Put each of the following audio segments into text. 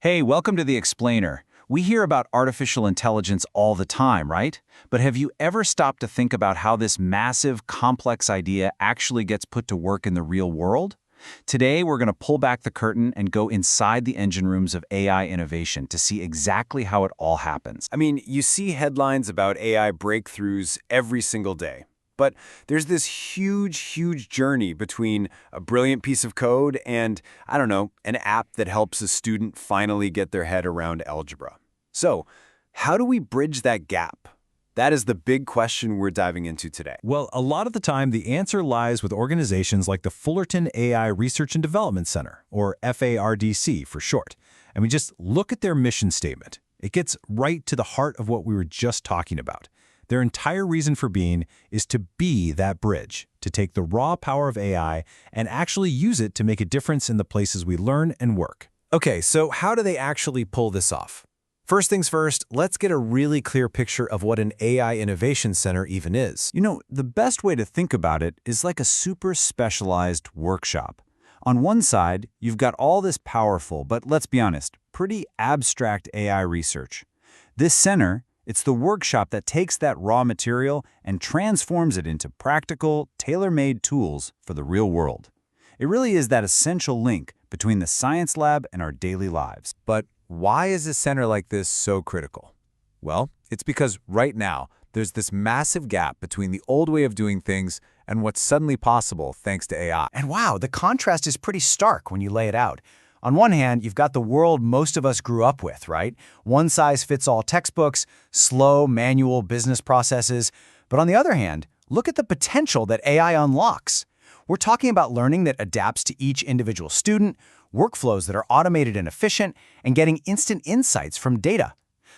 Hey, welcome to The Explainer. We hear about artificial intelligence all the time, right? But have you ever stopped to think about how this massive, complex idea actually gets put to work in the real world? Today, we're going to pull back the curtain and go inside the engine rooms of AI innovation to see exactly how it all happens. I mean, you see headlines about AI breakthroughs every single day. But there's this huge journey between a brilliant piece of code and, I don't know, an app that helps a student finally get their head around algebra. So, how do we bridge that gap? That is the big question we're diving into today. Well, a lot of the time, the answer lies with organizations like the Fullerton AI Research and Development Center, or FAIRDC for short. I mean, just look at their mission statement. It gets right to the heart of what we were just talking about. Their entire reason for being is to be that bridge, to take the raw power of AI and actually use it to make a difference in the places we learn and work. Okay, so how do they actually pull this off? First things first, let's get a really clear picture of what an AI Innovation Center even is. You know, the best way to think about it is like a super specialized workshop. On one side, you've got all this powerful, but let's be honest, pretty abstract AI research. This center, it's the workshop that takes that raw material and transforms it into practical, tailor-made tools for the real world. It really is that essential link between the science lab and our daily lives. But why is a center like this so critical? Well, it's because right now, there's this massive gap between the old way of doing things and what's suddenly possible thanks to AI. And wow, the contrast is pretty stark when you lay it out. On one hand, you've got the world most of us grew up with, right? One-size-fits-all textbooks, slow, manual business processes. But on the other hand, look at the potential that AI unlocks. We're talking about learning that adapts to each individual student, workflows that are automated and efficient, and getting instant insights from data.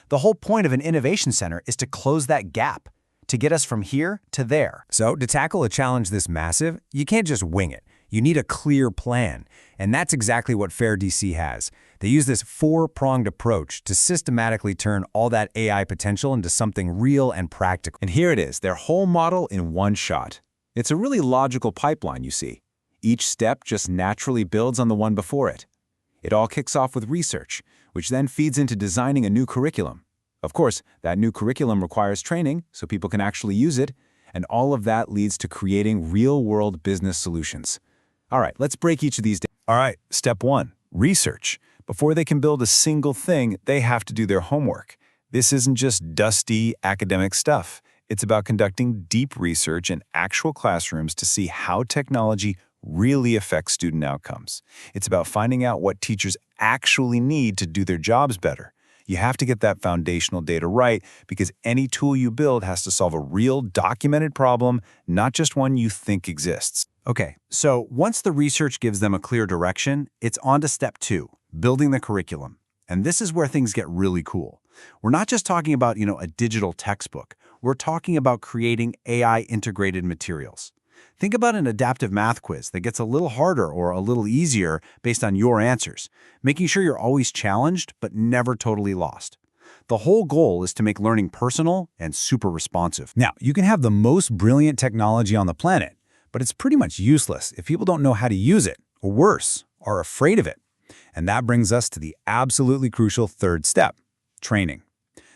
The whole point of an innovation center is to close that gap, to get us from here to there. So to tackle a challenge this massive, you can't just wing it. You need a clear plan, and that's exactly what FAIRDC has. They use this four-pronged approach to systematically turn all that AI potential into something real and practical. And here it is, their whole model in one shot. It's a really logical pipeline, you see. Each step just naturally builds on the one before it. It all kicks off with research, which then feeds into designing a new curriculum. Of course, that new curriculum requires training so people can actually use it, and all of that leads to creating real-world business solutions. All right, let's break each of these down. All right, step one, research. Before they can build a single thing, they have to do their homework. This isn't just dusty academic stuff. It's about conducting deep research in actual classrooms to see how technology really affects student outcomes. It's about finding out what teachers actually need to do their jobs better. You have to get that foundational data right because any tool you build has to solve a real documented problem, not just one you think exists. Okay, so once the research gives them a clear direction, it's on to step two, building the curriculum. And this is where things get really cool. We're not just talking about, a digital textbook. We're talking about creating AI-integrated materials. Think about an adaptive math quiz that gets a little harder or a little easier based on your answers, making sure you're always challenged but never totally lost. The whole goal is to make learning personal and super responsive. Now, you can have the most brilliant technology on the planet, but it's pretty much useless if people don't know how to use it, or worse, are afraid of it. And that brings us to the absolutely crucial third step, training.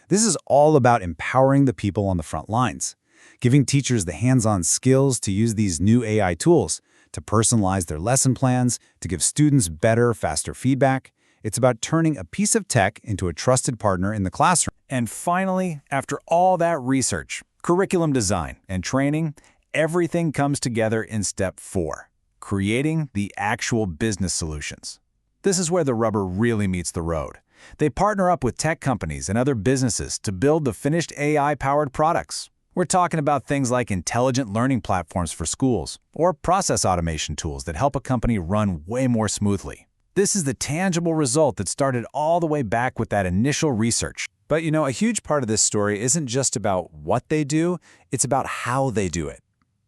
This is all about empowering the people on the front lines, giving teachers the hands-on skills to use these new AI tools, to personalize their lesson plans, to give students better, faster feedback. It's about turning a piece of tech into a trusted partner in the classroom. And finally, after all that research, curriculum design, and training, everything comes together in step four, creating the actual business solutions. This is where the rubber really meets the road. They partner up with tech companies and other businesses to build the finished AI-powered products. We're talking about things like intelligent learning platforms for schools or process automation tools that help a company run way more smoothly. This is the tangible result that started all the way back with that initial research. But a huge part of this story isn't just about what they do, it's about how they do it.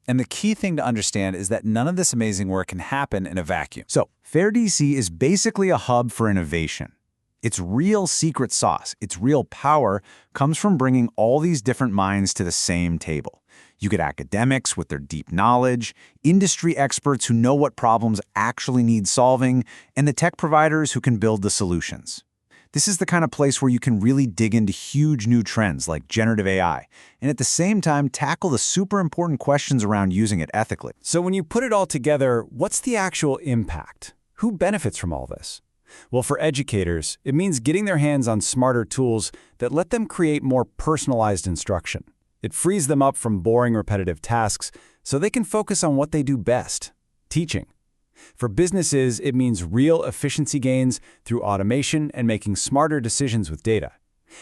And the key thing to understand is that none of this amazing work can happen in a vacuum. So, FAIRDC is basically a hub for innovation. Its real secret sauce, its real power, comes from bringing all these different minds to the same table. You get academics with their deep knowledge, industry experts who know what problems actually need solving, and the tech providers who can build the solutions. This is the kind of place where you can really dig into huge new trends like generative AI, and at the same time tackle the super important questions around using it ethically. So when you put it all together, what's the actual impact? Who benefits from all this? Well, for educators, it means getting their hands on smarter tools that let them create more personalized instruction. It frees them up from boring, repetitive tasks so they can focus on what they do best, teaching. For businesses, it means real efficiency gains through automation and making smarter decisions with data.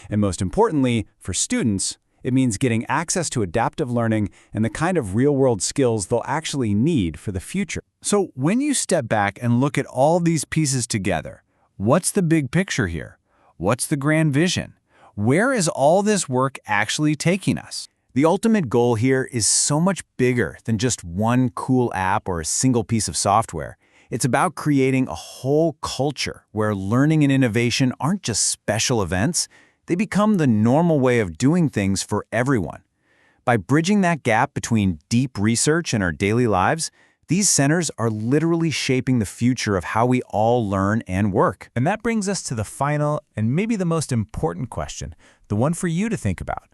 And most importantly, for students, it means getting access to adaptive learning and the kind of real-world skills they'll actually need for the future. So when you step back and look at all these pieces together, what's the big picture here? What's the grand vision? Where is all this work actually taking us? The ultimate goal here is so much bigger than just one cool app or a single piece of software. It's about creating a whole culture where learning and innovation aren't just special events, they become the normal way of doing things for everyone. By bridging that gap between deep research and our daily lives, these centers are literally shaping the future of how we all learn and work. And that brings us to the final and maybe the most important question, the one for you to think about.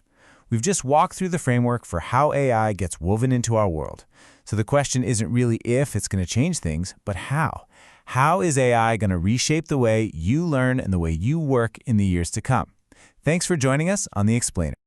We've just walked through the framework for how AI gets woven into our world. So the question isn't really if it's going to change things, but how. How is AI going to reshape the way you learn and the way you work in the years to come? Thanks for joining us on The Explainer.